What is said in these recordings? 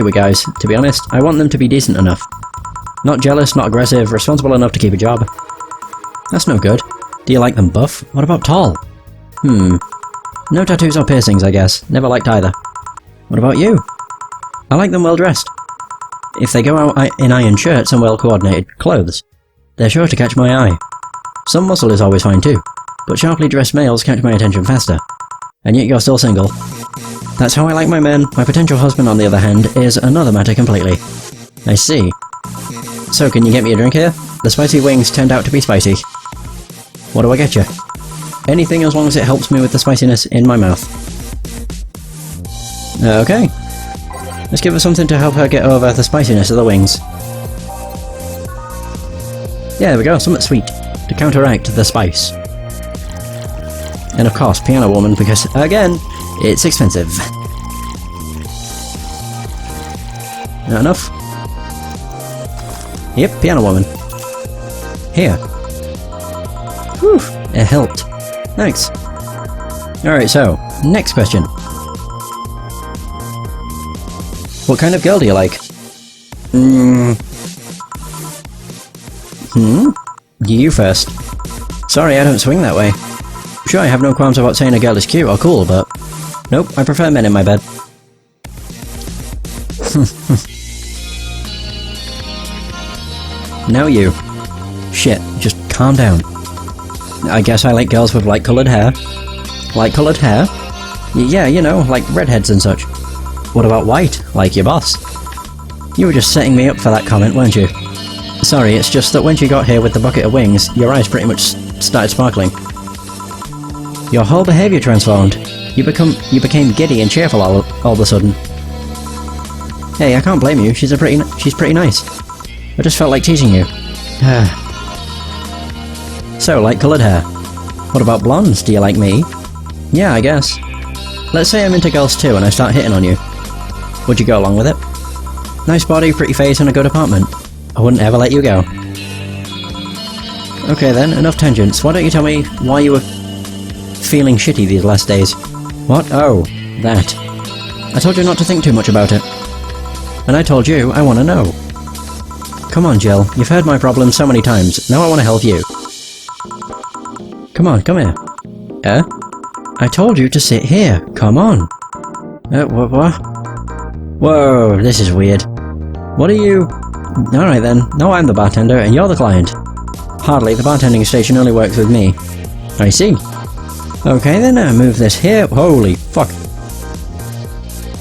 with guys. To be honest, I want them to be decent enough. Not jealous, not aggressive, responsible enough to keep a job. That's no good. Do you like them buff? What about tall? No tattoos or piercings, I guess. Never liked either. What about you? I like them well dressed. If they go out in iron shirts and well coordinated clothes, they're sure to catch my eye. Some muscle is always fine too, but sharply dressed males catch my attention faster. And yet you're still single. That's how I like my men. My potential husband, on the other hand, is another matter completely. I see. So, can you get me a drink here? The spicy wings turned out to be spicy. What do I get you? Anything as long as it helps me with the spiciness in my mouth. Okay. Let's give her something to help her get over the spiciness of the wings. Yeah, there we go, something sweet, to counteract the spice. And of course, Piano Woman, because, again, it's expensive. Not enough? Yep, Piano Woman. Here. Whew, it helped. Thanks. Alright, so, next question. What kind of girl do you like? You first. Sorry, I don't swing that way. Sure, I have no qualms about saying a girl is cute or cool, but... Nope, I prefer men in my bed. Now you. Shit, just calm down. I guess I like girls with light-coloured hair. Light-coloured hair? Yeah, you know, like redheads and such. What about white, like your boss? You were just setting me up for that comment, weren't you? Sorry, it's just that when she got here with the bucket of wings, your eyes pretty much started sparkling. Your whole behaviour transformed. You became giddy and cheerful all of a sudden. Hey, I can't blame you. She's pretty nice. I just felt like teasing you. So, light-coloured hair. What about blondes? Do you like me? Yeah, I guess. Let's say I'm into girls too and I start hitting on you. Would you go along with it? Nice body, pretty face, and a good apartment. I wouldn't ever let you go. Okay then, enough tangents. Why don't you tell me why you were feeling shitty these last days? What? Oh, that. I told you not to think too much about it. And I told you I want to know. Come on, Jill. You've heard my problems so many times. Now I want to help you. Come on, come here. I told you to sit here. Come on. What? Whoa, this is weird. What are you... Alright then. Now I'm the bartender and you're the client. Hardly. The bartending station only works with me. I see. Okay then, move this here. Holy fuck.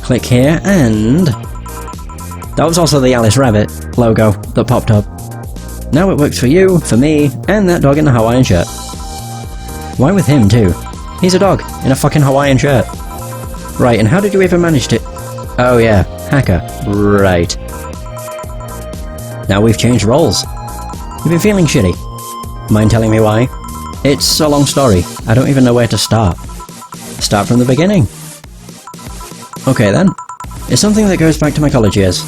Click here and... That was also the Alice Rabbit logo that popped up. Now it works for you, for me, and that dog in the Hawaiian shirt. Why with him too? He's a dog in a fucking Hawaiian shirt. Right, and how did you even manage to... Oh yeah, hacker. Right. Now we've changed roles. You've been feeling shitty. Mind telling me why? It's a long story. I don't even know where to start. Start from the beginning. Okay then. It's something that goes back to my college years.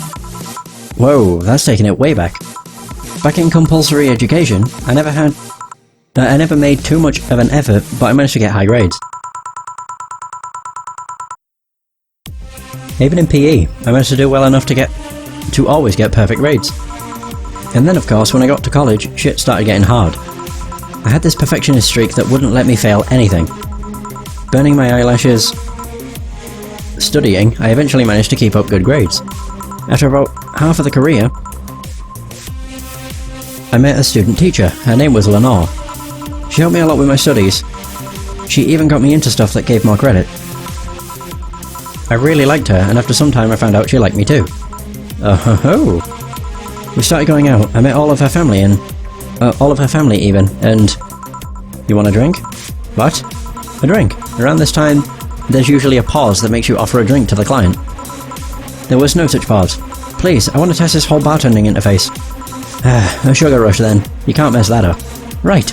Whoa, that's taking it way back. Back in compulsory education, I never made too much of an effort, but I managed to get high grades. Even in PE, I managed to do well enough to always get perfect grades. And then of course, when I got to college, shit started getting hard. I had this perfectionist streak that wouldn't let me fail anything. Burning my eyelashes, studying, I eventually managed to keep up good grades. After about half of the career, I met a student teacher. Her name was Lenore. She helped me a lot with my studies. She even got me into stuff that gave more credit. I really liked her, and after some time I found out she liked me too. Oh-ho-ho! We started going out. I met all of her family even, and... You want a drink? What? A drink. Around this time, there's usually a pause that makes you offer a drink to the client. There was no such pause. Please, I want to test this whole bartending interface. A sugar rush then. You can't mess that up. Right.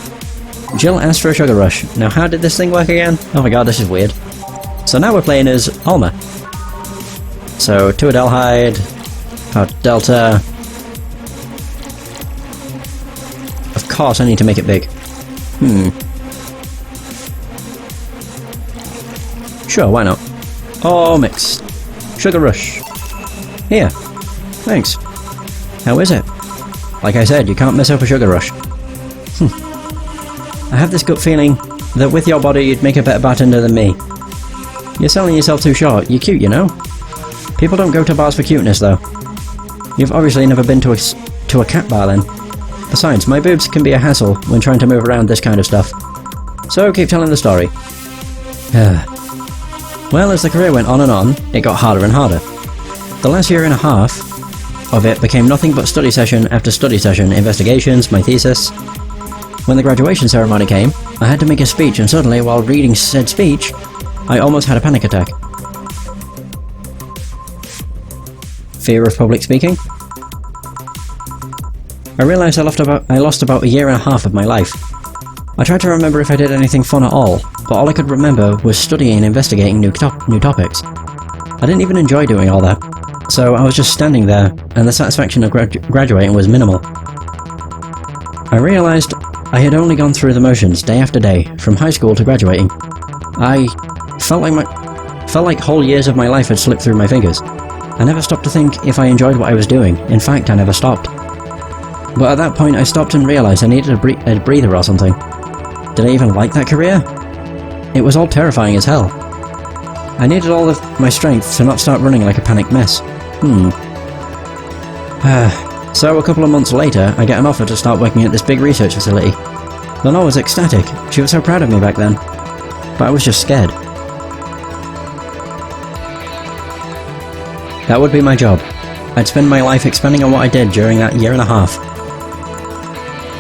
Jill asked for a sugar rush. Now how did this thing work again? Oh my god, this is weird. So now we're playing as Alma. So 2-adelhyde, part delta. Of course I need to make it big. Sure, why not? Oh, mix. Sugar rush. Here. Thanks. How is it? Like I said, you can't mess up a sugar rush. I have this gut feeling that with your body you'd make a better bartender than me. You're selling yourself too short. You're cute, you know? People don't go to bars for cuteness, though. You've obviously never been to a cat bar, then. Besides, my boobs can be a hassle when trying to move around this kind of stuff. So keep telling the story. Well, as the career went on and on, it got harder and harder. The last year and a half of it became nothing but study session after study session, investigations, my thesis. When the graduation ceremony came, I had to make a speech, and suddenly, while reading said speech, I almost had a panic attack. Fear of public speaking? I realised I lost about a year and a half of my life. I tried to remember if I did anything fun at all, but all I could remember was studying and investigating new topics. I didn't even enjoy doing all that, so I was just standing there, and the satisfaction of graduating was minimal. I realised I had only gone through the motions day after day, from high school to graduating. I felt like whole years of my life had slipped through my fingers. I never stopped to think if I enjoyed what I was doing. In fact, I never stopped. But at that point I stopped and realised I needed a breather or something. Did I even like that career? It was all terrifying as hell. I needed all of my strength to not start running like a panicked mess. So a couple of months later, I get an offer to start working at this big research facility. Lenore was ecstatic. She was so proud of me back then. But I was just scared. That would be my job. I'd spend my life expanding on what I did during that year and a half.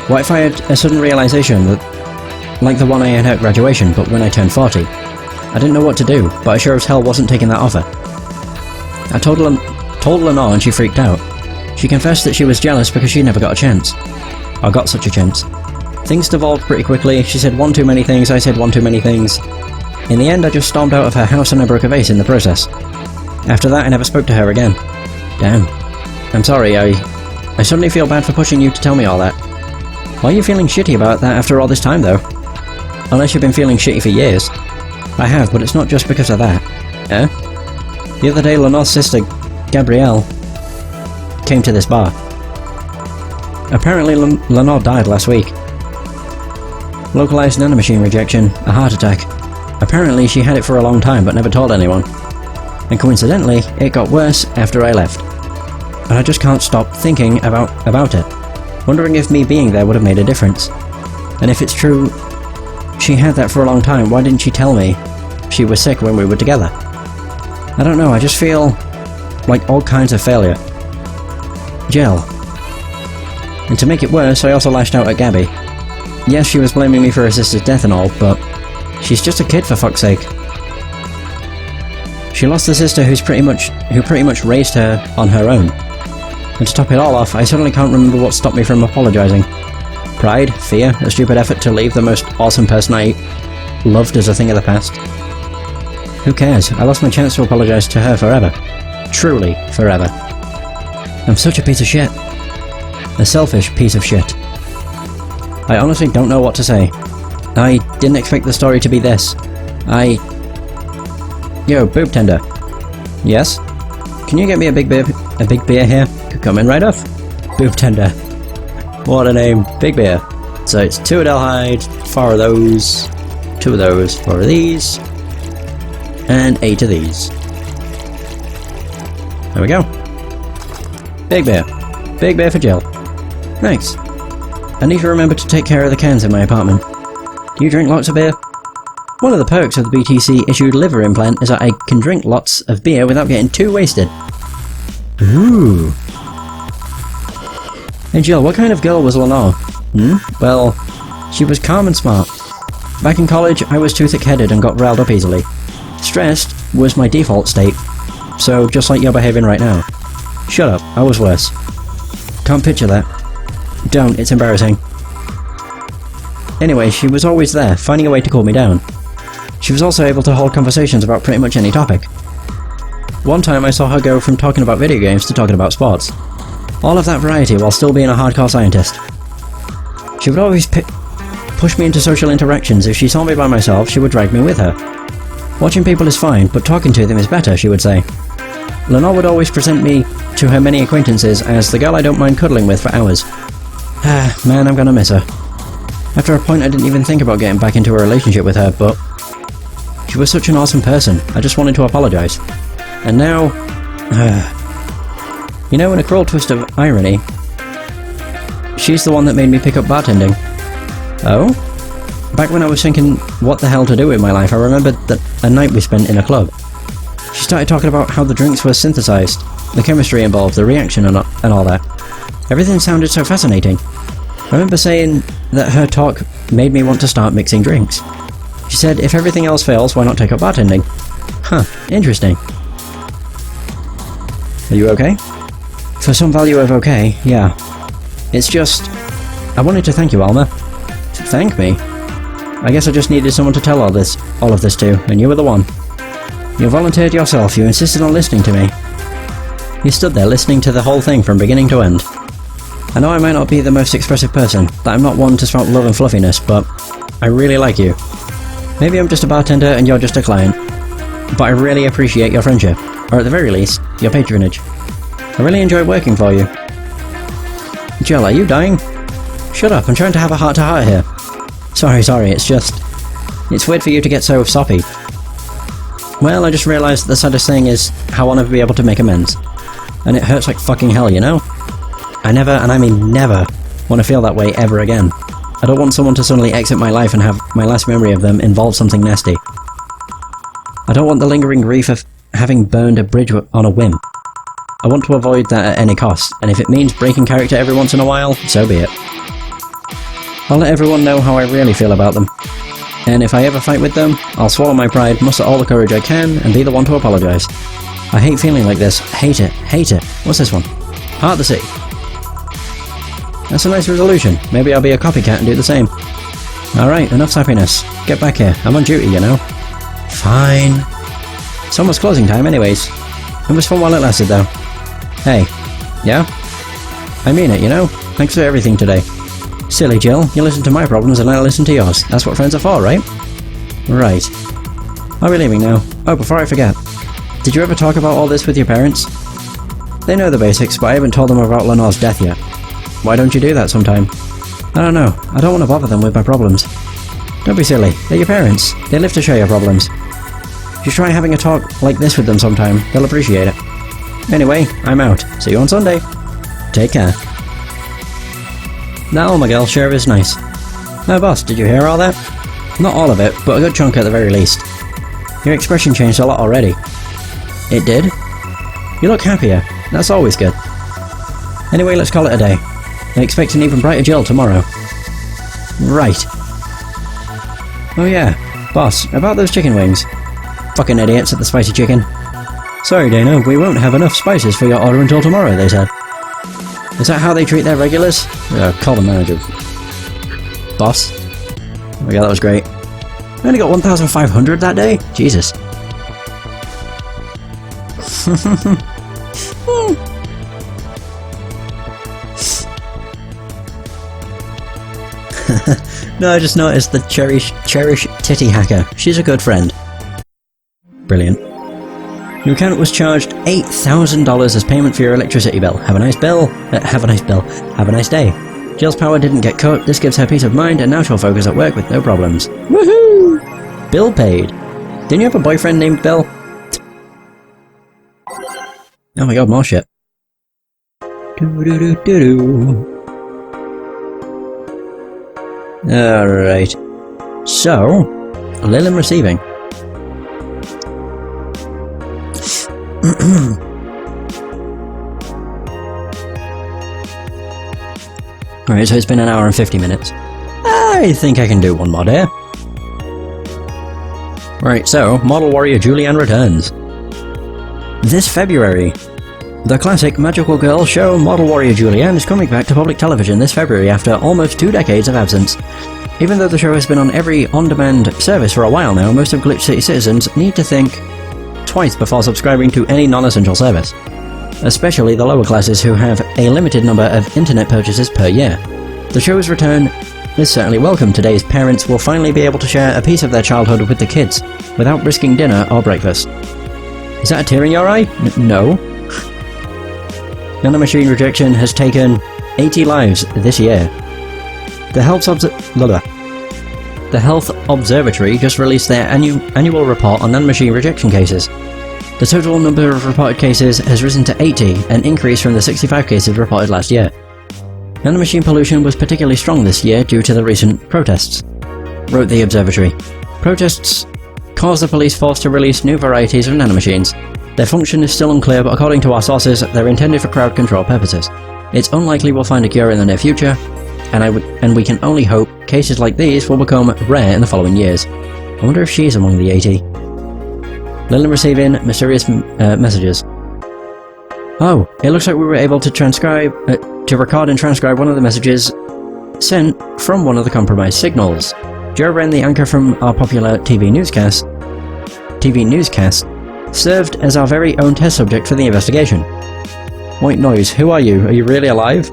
What if I had a sudden realisation that, like the one I had at graduation, but when I turned 40? I didn't know what to do, but I sure as hell wasn't taking that offer. I told Lenore and she freaked out. She confessed that she was jealous because she never got a chance. Or got such a chance. Things devolved pretty quickly. She said one too many things, I said one too many things. In the end, I just stormed out of her house and I broke a vase in the process. After that, I never spoke to her again. Damn. I'm sorry, I suddenly feel bad for pushing you to tell me all that. Why are you feeling shitty about that after all this time, though? Unless you've been feeling shitty for years. I have, but it's not just because of that. Eh? The other day, Lenore's sister, Gabrielle, came to this bar. Apparently, Lenore died last week. Localized nanomachine rejection, a heart attack. Apparently, she had it for a long time, but never told anyone. And coincidentally, it got worse after I left. And I just can't stop thinking about it. Wondering if me being there would have made a difference. And if it's true, she had that for a long time, why didn't she tell me she was sick when we were together? I don't know, I just feel like all kinds of failure. Jill. And to make it worse, I also lashed out at Gabby. Yes, she was blaming me for her sister's death and all, but she's just a kid for fuck's sake. She lost a sister who pretty much raised her on her own. And to top it all off, I suddenly can't remember what stopped me from apologising. Pride, fear, a stupid effort to leave the most awesome person I loved as a thing of the past. Who cares? I lost my chance to apologise to her forever. Truly, forever. I'm such a piece of shit. A selfish piece of shit. I honestly don't know what to say. I didn't expect the story to be this. Yo, boob tender. Yes? Can you get me a big beer here? Coming right off. Boob tender. What a name. Big beer. So it's 2 Adelhyde, 4 of those, 2 of those, 4 of these, and 8 of these. There we go. Big beer. Big beer for Jill. Thanks. I need to remember to take care of the cans in my apartment. Do you drink lots of beer? One of the perks of the BTC-issued liver implant is that I can drink lots of beer without getting too wasted. Ooh. Hey Jill, what kind of girl was Lenore? Well, she was calm and smart. Back in college, I was too thick-headed and got riled up easily. Stressed was my default state, so just like you're behaving right now. Shut up, I was worse. Can't picture that. Don't, it's embarrassing. Anyway, she was always there, finding a way to cool me down. She was also able to hold conversations about pretty much any topic. One time I saw her go from talking about video games to talking about sports. All of that variety while still being a hardcore scientist. She would always push me into social interactions. If she saw me by myself, she would drag me with her. Watching people is fine, but talking to them is better, she would say. Lenore would always present me to her many acquaintances as the girl I don't mind cuddling with for hours. Man, I'm gonna miss her. After a point I didn't even think about getting back into a relationship with her, but she was such an awesome person, I just wanted to apologise. And now... You know, in a cruel twist of irony, she's the one that made me pick up bartending. Oh? Back when I was thinking what the hell to do with my life, I remembered that a night we spent in a club. She started talking about how the drinks were synthesized, the chemistry involved, the reaction and all that. Everything sounded so fascinating. I remember saying that her talk made me want to start mixing drinks. She said, if everything else fails, why not take up bartending? Huh, interesting. Are you okay? For some value of okay, yeah. It's just... I wanted to thank you, Alma. Thank me? I guess I just needed someone to tell all of this to, and you were the one. You volunteered yourself, you insisted on listening to me. You stood there listening to the whole thing from beginning to end. I know I might not be the most expressive person, that I'm not one to spout love and fluffiness, but I really like you. Maybe I'm just a bartender and you're just a client, but I really appreciate your friendship, or at the very least, your patronage. I really enjoy working for you. Jill, are you dying? Shut up, I'm trying to have a heart-to-heart here. Sorry, it's weird for you to get so soppy. Well, I just realised the saddest thing is how I'll never be able to make amends. And it hurts like fucking hell, you know? I never, and I mean never, want to feel that way ever again. I don't want someone to suddenly exit my life and have my last memory of them involve something nasty. I don't want the lingering grief of having burned a bridge on a whim. I want to avoid that at any cost, and if it means breaking character every once in a while, so be it. I'll let everyone know how I really feel about them. And if I ever fight with them, I'll swallow my pride, muster all the courage I can, and be the one to apologise. I hate feeling like this. Hate it. What's this one? Heart of the Sea. That's a nice resolution. Maybe I'll be a copycat and do the same. Alright, enough sappiness. Get back here. I'm on duty, you know. Fine. It's almost closing time anyways. It was fun while it lasted though. Hey. Yeah? I mean it, you know? Thanks for everything today. Silly Jill, you listen to my problems and I listen to yours. That's what friends are for, right? Right. Are we leaving now? Oh, before I forget. Did you ever talk about all this with your parents? They know the basics, but I haven't told them about Lenore's death yet. Why don't you do that sometime? I don't know. I don't want to bother them with my problems. Don't be silly. They're your parents. They live to share your problems. If you try having a talk like this with them sometime, they'll appreciate it. Anyway, I'm out. See you on Sunday. Take care. That Alma girl sure is nice. Now boss, did you hear all that? Not all of it, but a good chunk at the very least. Your expression changed a lot already. It did? You look happier. That's always good. Anyway, let's call it a day. I expect an even brighter Jill tomorrow. Right. Oh yeah, boss, about those chicken wings. Fucking idiots at the spicy chicken. Sorry Dana, we won't have enough spices for your order until tomorrow, they said. Is that how they treat their regulars? Call the manager. Boss. Oh yeah, that was great. I only got 1,500 that day? Jesus. No, I just noticed the Cherish Titty Hacker. She's a good friend. Brilliant. Your account was charged $8,000 as payment for your electricity bill. Have a nice bill. Have a nice day. Jill's power didn't get cut. This gives her peace of mind, and now she'll focus at work with no problems. Woohoo! Bill paid. Didn't you have a boyfriend named Bill? Oh my god, more shit. Alright. So, Lil and receiving. Alright, so it's been an hour and 50 minutes. I think I can do one more day. Right, so, Model Warrior Julianne returns. This February. The classic magical girl show Model Warrior Julianne is coming back to public television this February after almost 2 decades of absence. Even though the show has been on every on-demand service for a while now, most of Glitch City citizens need to think twice before subscribing to any non-essential service. Especially the lower classes who have a limited number of internet purchases per year. The show's return is certainly welcome. Today's parents will finally be able to share a piece of their childhood with the kids, without risking dinner or breakfast. Is that a tear in your eye? No. Nanomachine rejection has taken 80 lives this year. The Health Observatory just released their annual report on nanomachine rejection cases. The total number of reported cases has risen to 80, an increase from the 65 cases reported last year. Nanomachine pollution was particularly strong this year due to the recent protests, wrote the observatory. Protests caused the police force to release new varieties of nanomachines. Their function is still unclear, but according to our sources, they're intended for crowd control purposes. It's unlikely we'll find a cure in the near future, and we can only hope cases like these will become rare in the following years. I wonder if she's among the 80. Lillian receiving mysterious messages. Oh, it looks like we were able to record and transcribe one of the messages sent from one of the compromised signals. Joe Wren, the anchor from our popular TV newscast, served as our very own test subject for the investigation. White noise, who are you? Are you really alive?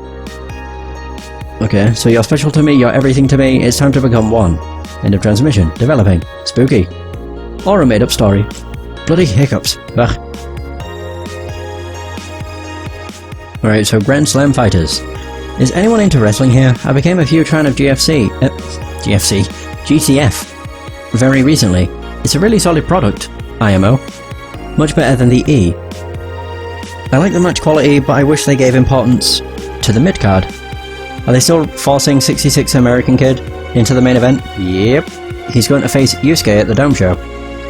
Okay, so you're special to me, you're everything to me, it's time to become one. End of transmission. Developing. Spooky. Or a made-up story. Bloody hiccups. Ugh. Alright, so Grand Slam Fighters. Is anyone into wrestling here? I became a huge fan of GTF very recently. It's a really solid product, IMO. Much better than the E. I like the match quality, but I wish they gave importance to the mid-card. Are they still forcing 66 American Kid into the main event? Yep. He's going to face Yusuke at the Dome Show.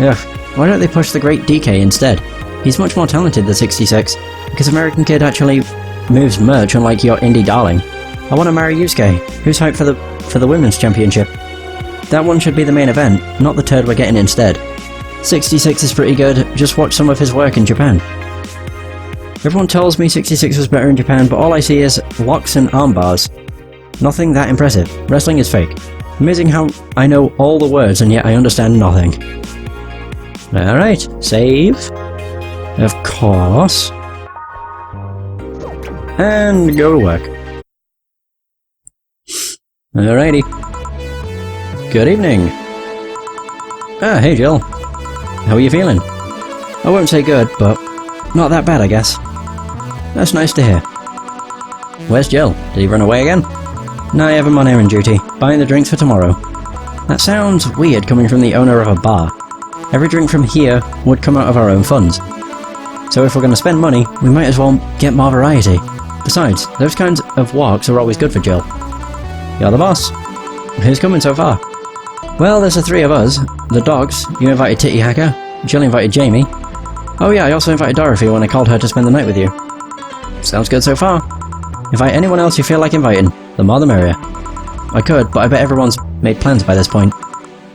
Ugh, why don't they push the great DK instead? He's much more talented than 66, because American Kid actually moves merch unlike your indie darling. I want to marry Yusuke. Who's hyped for the Women's Championship? That one should be the main event, not the turd we're getting instead. 66 is pretty good, just watch some of his work in Japan. Everyone tells me 66 was better in Japan, but all I see is locks and arm bars. Nothing that impressive. Wrestling is fake. Amazing how I know all the words and yet I understand nothing. Alright, save. Of course. And go to work. Alrighty. Good evening. Ah, hey Jill. How are you feeling? I won't say good, but not that bad, I guess. That's nice to hear. Where's Jill? Did he run away again? No, I have him on errand duty, buying the drinks for tomorrow. That sounds weird coming from the owner of a bar. Every drink from here would come out of our own funds. So if we're going to spend money, we might as well get more variety. Besides, those kinds of walks are always good for Jill. You're the boss. Who's coming so far? Well, there's the three of us. The dogs. You invited Titty Hacker. Jill invited Jamie. Oh yeah, I also invited Dorothy when I called her to spend the night with you. Sounds good so far. Invite anyone else you feel like inviting. The more the merrier. I could, but I bet everyone's made plans by this point.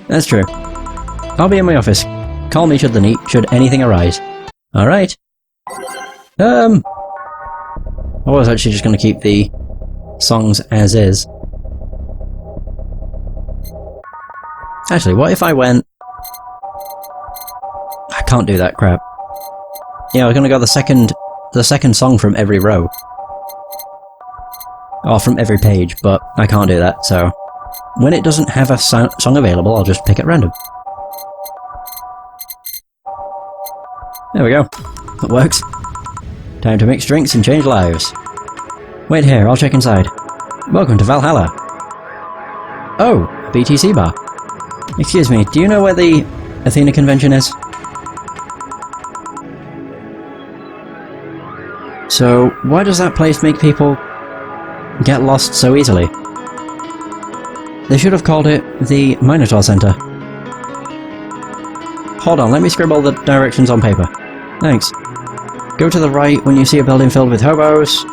That's true. I'll be in my office. Call me should anything arise. Alright. I was actually just going to keep the songs as is. Actually, what if I went... I can't do that crap. Yeah, I was going to go the second song from every row. Or from every page, but I can't do that, so... When it doesn't have a song available, I'll just pick at random. There we go. That works. Time to mix drinks and change lives. Wait here, I'll check inside. Welcome to Valhalla. Oh, a BTC bar. Excuse me, do you know where the Athena convention is? So, why does that place make people get lost so easily? They should have called it the Minotaur Center. Hold on, let me scribble the directions on paper. Thanks. Go to the right when you see a building filled with hobos.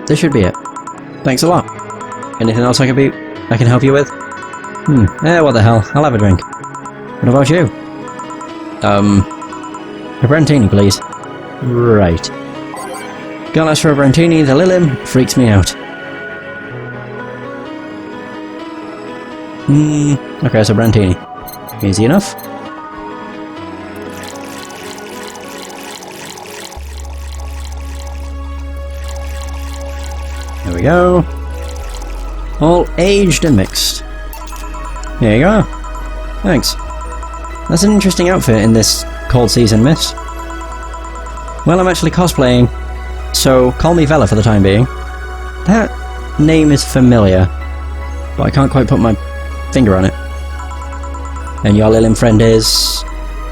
This should be it. Thanks a lot. Anything else I can help you with? What the hell, I'll have a drink. What about you? A Brantini, please. Right. Can't ask for a Brantini, the Lilim freaks me out. Okay, so Brantini. Easy enough. There we go. All aged and mixed. Here you go. Thanks. That's an interesting outfit in this cold season, miss. Well, I'm actually cosplaying, so call me Vela for the time being. That name is familiar, but I can't quite put my finger on it. And your Lilin friend is...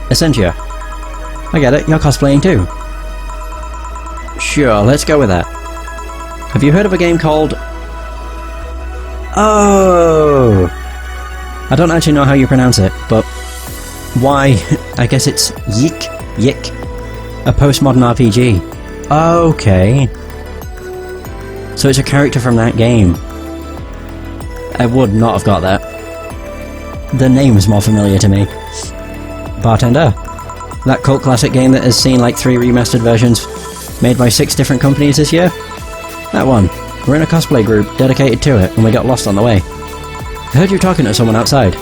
Essentia. I get it, you're cosplaying too. Sure, let's go with that. Have you heard of a game called... Oh! I don't actually know how you pronounce it, but... Why, I guess it's Yik, a postmodern RPG. Okay. So it's a character from that game. I would not have got that. The name is more familiar to me. Bartender. That cult classic game that has seen like 3 remastered versions made by 6 different companies this year? That one. We're in a cosplay group dedicated to it and we got lost on the way. I heard you talking to someone outside.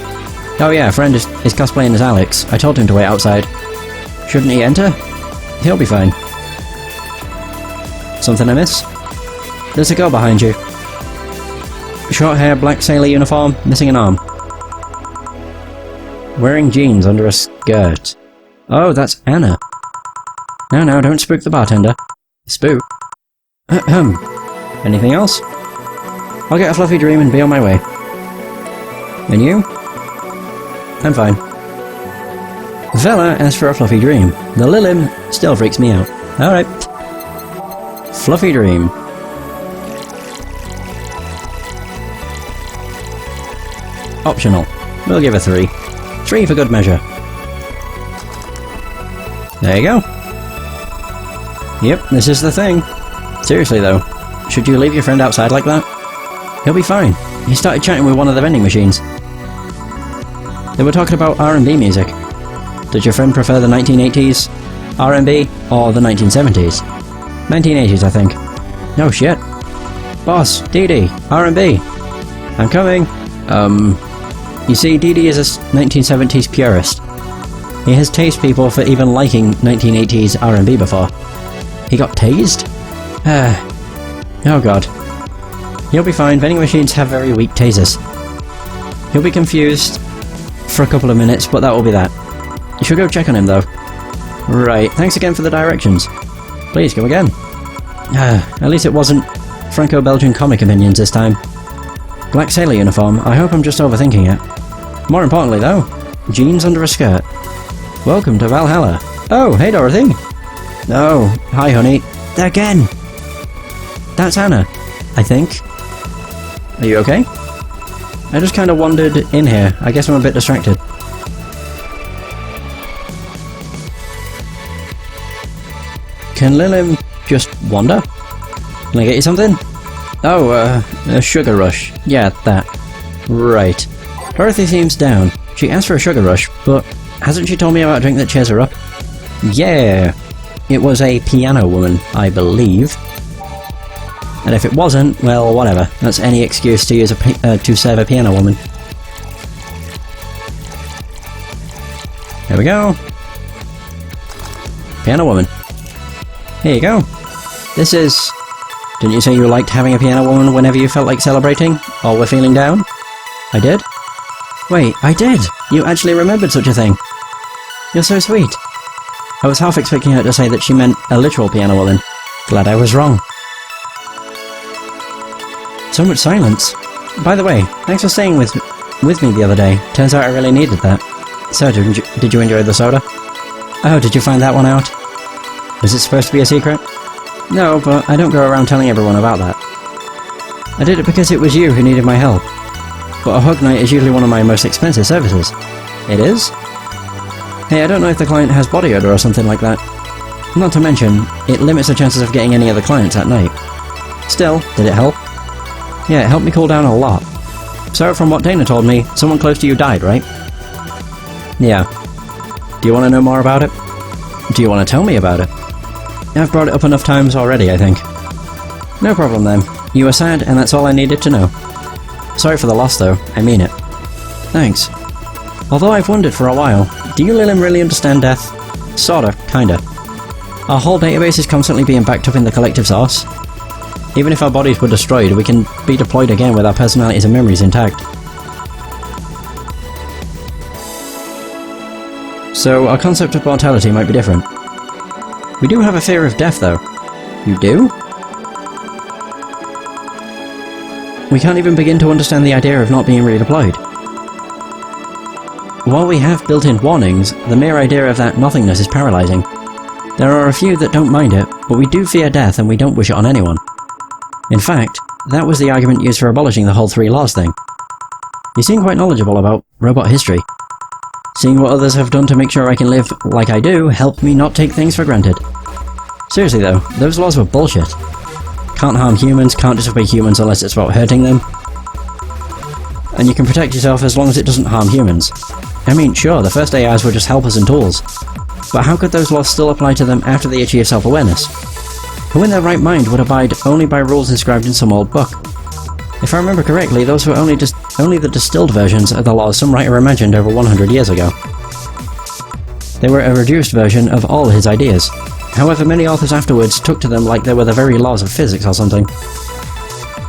Oh yeah, a friend is cosplaying as Alex. I told him to wait outside. Shouldn't he enter? He'll be fine. Something I miss? There's a girl behind you. Short hair, black sailor uniform, missing an arm. Wearing jeans under a skirt. Oh, that's Anna. No, don't spook the bartender. Spook? Ahem. Anything else? I'll get a fluffy dream and be on my way. And you? I'm fine. Vela asks for a fluffy dream. The Lilin still freaks me out. Alright. Fluffy dream. Optional. We'll give a 3. 3 for good measure. There you go. Yep, this is the thing. Seriously though, should you leave your friend outside like that? He'll be fine. He started chatting with one of the vending machines. They were talking about R&B music. Did your friend prefer the 1980s R&B or the 1970s? 1980s, I think. No shit. Boss, Dee R&B. I'm coming. You see, Dee is a 1970s purist. He has tased people for even liking 1980s R&B before. He got tased? Oh god. He'll be fine, vending machines have very weak tasers. He'll be confused for a couple of minutes, but that will be that. You should go check on him though. Right, thanks again for the directions. Please, go again. At least it wasn't Franco-Belgian comic opinions this time. Black sailor uniform, I hope I'm just overthinking it. More importantly though, jeans under a skirt. Welcome to Valhalla. Oh, hey Dorothy. Oh, hi honey. Again! That's Anna, I think. Are you okay? I just kind of wandered in here. I guess I'm a bit distracted. Can Lilin just wander? Can I get you something? Oh, a sugar rush. Yeah, that. Right. Dorothy seems down. She asked for a sugar rush, but hasn't she told me about a drink that cheers her up? Yeah. It was a piano woman, I believe. And if it wasn't, well, whatever. That's any excuse to use to serve a piano woman. There we go. Piano woman. Here you go. This is... Didn't you say you liked having a piano woman whenever you felt like celebrating? Or were feeling down? I did? Wait, I did! You actually remembered such a thing. You're so sweet. I was half expecting her to say that she meant a literal piano woman. Glad I was wrong. So much silence. By the way, thanks for staying with me the other day. Turns out I really needed that. So, did you enjoy the soda? Oh, did you find that one out? Was it supposed to be a secret? No, but I don't go around telling everyone about that. I did it because it was you who needed my help. But a hug night is usually one of my most expensive services. It is? Hey, I don't know if the client has body odor or something like that. Not to mention, it limits the chances of getting any other clients at night. Still, did it help? Yeah, it helped me cool down a lot. So, from what Dana told me, someone close to you died, right? Yeah. Do you want to know more about it? Do you want to tell me about it? I've brought it up enough times already, I think. No problem then. You were sad, and that's all I needed to know. Sorry for the loss though, I mean it. Thanks. Although I've wondered for a while, do you Lilin really understand death? Sorta, kinda. Our whole database is constantly being backed up in the collective source. Even if our bodies were destroyed, we can be deployed again with our personalities and memories intact. So our concept of mortality might be different. We do have a fear of death, though. You do? We can't even begin to understand the idea of not being redeployed. While we have built-in warnings, the mere idea of that nothingness is paralysing. There are a few that don't mind it, but we do fear death and we don't wish it on anyone. In fact, that was the argument used for abolishing the whole 3 laws thing. You seem quite knowledgeable about robot history. Seeing what others have done to make sure I can live like I do helped me not take things for granted. Seriously though, those laws were bullshit. Can't harm humans, can't disobey humans unless it's about hurting them. And you can protect yourself as long as it doesn't harm humans. I mean, sure, the first AIs were just helpers and tools. But how could those laws still apply to them after they achieve self-awareness? Who in their right mind would abide only by rules inscribed in some old book? If I remember correctly, those were only the distilled versions of the laws some writer imagined over 100 years ago. They were a reduced version of all his ideas. However, many authors afterwards took to them like they were the very laws of physics or something.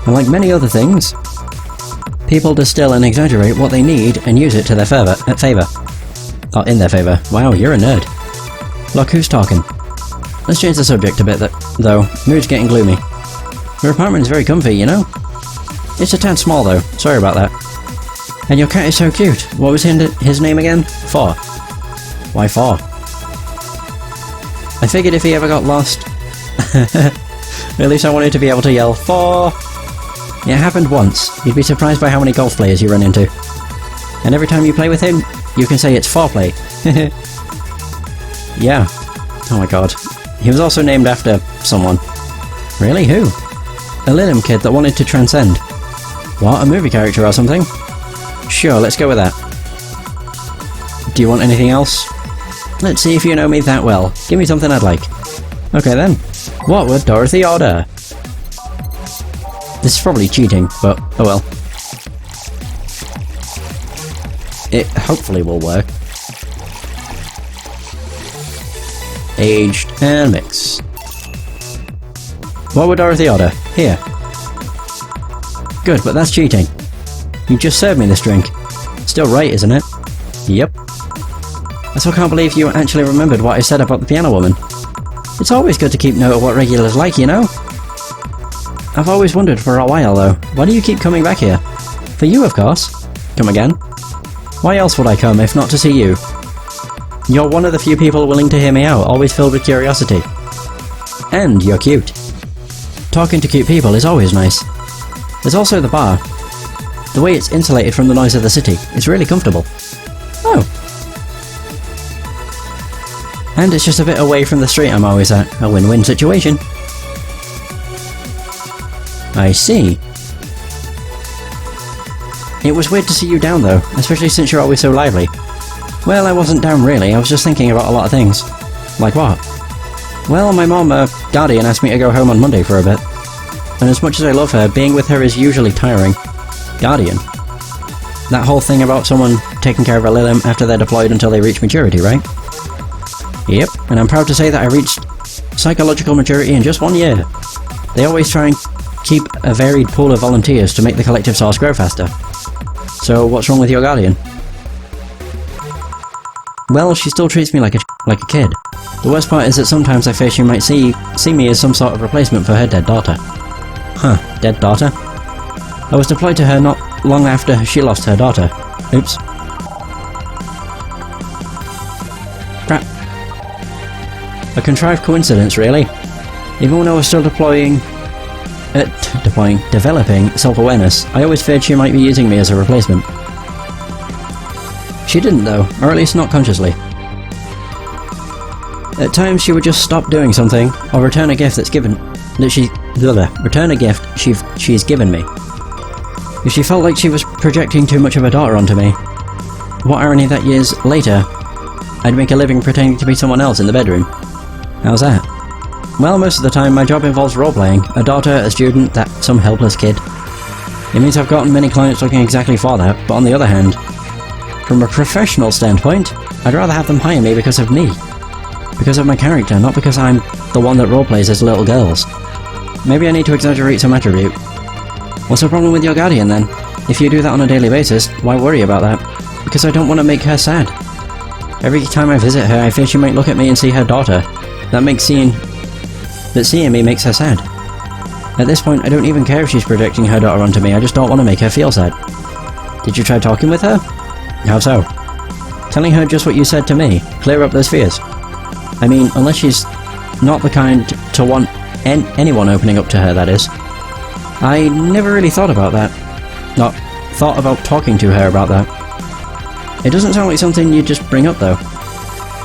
And like many other things, people distill and exaggerate what they need and use it to their favour. Oh, in their favour. Wow, you're a nerd. Look, who's talking? Let's change the subject a bit, though. Mood's getting gloomy. Your apartment is very comfy, you know? It's a tad small, though. Sorry about that. And your cat is so cute. What was his name again? Four. Why Four? I figured if he ever got lost... at least I wanted to be able to yell, Four! It happened once. You'd be surprised by how many golf players you run into. And every time you play with him, you can say it's foreplay. Yeah. Oh my god. He was also named after someone. Really? Who? A Lilim kid that wanted to transcend. What? A movie character or something? Sure, let's go with that. Do you want anything else? Let's see if you know me that well. Give me something I'd like. Okay then. What would Dorothy order? This is probably cheating, but oh well. It hopefully will work. Aged and mix. What would Dorothy order? Here. Good, but that's cheating. You just served me this drink. Still right, isn't it? Yep. I still can't believe you actually remembered what I said about the piano woman. It's always good to keep note of what regulars like, you know? I've always wondered for a while though, why do you keep coming back here? For you, of course. Come again? Why else would I come if not to see you? You're one of the few people willing to hear me out, always filled with curiosity. And you're cute. Talking to cute people is always nice. There's also the bar. The way it's insulated from the noise of the city, it's really comfortable. Oh. And it's just a bit away from the street I'm always at. A win-win situation. I see. It was weird to see you down though, especially since you're always so lively. Well, I wasn't down really, I was just thinking about a lot of things. Like what? Well, my mom, Guardian, asked me to go home on Monday for a bit. And as much as I love her, being with her is usually tiring. Guardian? That whole thing about someone taking care of a Lilim after they're deployed until they reach maturity, right? Yep, and I'm proud to say that I reached psychological maturity in just 1 year. They always try and keep a varied pool of volunteers to make the collective source grow faster. So what's wrong with your Guardian? Well, she still treats me like a kid. The worst part is that sometimes I fear she might see me as some sort of replacement for her dead daughter. Huh, dead daughter? I was deployed to her not long after she lost her daughter. Oops. Crap. A contrived coincidence, really. Even when I was still developing self-awareness, I always feared she might be using me as a replacement. She didn't though, or at least not consciously. At times she would just stop doing something, or return a gift she's given me. If she felt like she was projecting too much of her daughter onto me. What irony that years later, I'd make a living pretending to be someone else in the bedroom. How's that? Well, most of the time my job involves role-playing, a daughter, a student, some helpless kid. It means I've gotten many clients looking exactly for that, but on the other hand, from a professional standpoint, I'd rather have them hire me because of me. Because of my character, not because I'm the one that roleplays as little girls. Maybe I need to exaggerate some attribute. What's the problem with your Guardian then? If you do that on a daily basis, why worry about that? Because I don't want to make her sad. Every time I visit her, I fear she might look at me and see her daughter. seeing me makes her sad. At this point, I don't even care if she's projecting her daughter onto me, I just don't want to make her feel sad. Did you try talking with her? How so? Telling her just what you said to me, clear up those fears. I mean, unless she's not the kind to want anyone opening up to her, that is. I never really thought about that. Not thought about talking to her about that. It doesn't sound like something you'd just bring up, though.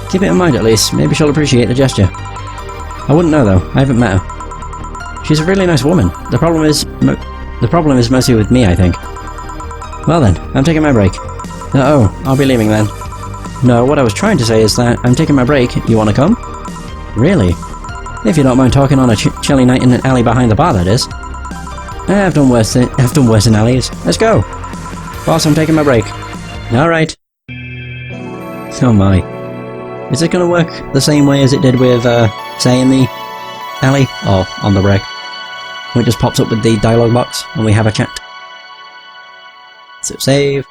Keep it in mind at least, maybe she'll appreciate the gesture. I wouldn't know though, I haven't met her. She's a really nice woman. The problem is mostly with me, I think. Well then, I'm taking my break. Oh, I'll be leaving then. No, what I was trying to say is that I'm taking my break. You wanna come? Really? If you don't mind talking on a chilly night in an alley behind the bar, that is. I've done worse in alleys. Let's go! Boss, I'm taking my break. Alright. Oh my. Is it gonna work the same way as it did with, say, in the alley? Or on the break? It just pops up with the dialogue box and we have a chat. So save.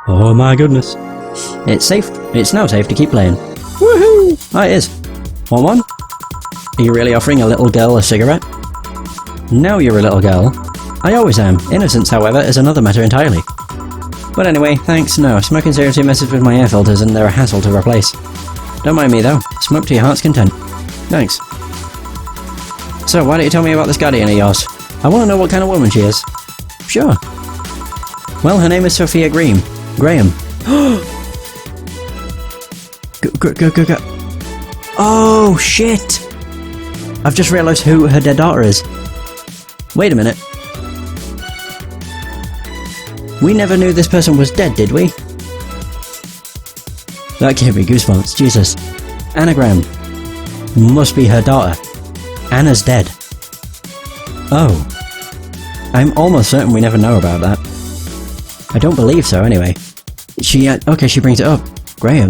Oh my goodness. It's safe. It's now safe to keep playing. Woohoo! Ah, it is. Want one? Are you really offering a little girl a cigarette? No, you're a little girl. I always am. Innocence, however, is another matter entirely. But anyway, thanks, no. Smoking seriously messes with my air filters and they're a hassle to replace. Don't mind me though. Smoke to your heart's content. Thanks. So, why don't you tell me about this guardian of yours? I want to know what kind of woman she is. Sure. Well, her name is Sophia Graham. Go. Oh, shit! I've just realised who her dead daughter is. Wait a minute. We never knew this person was dead, did we? That gave me goosebumps, Jesus. Anagram. Must be her daughter. Anna's dead. Oh. I'm almost certain we never know about that. I don't believe so, anyway. Okay, she brings it up. Graham.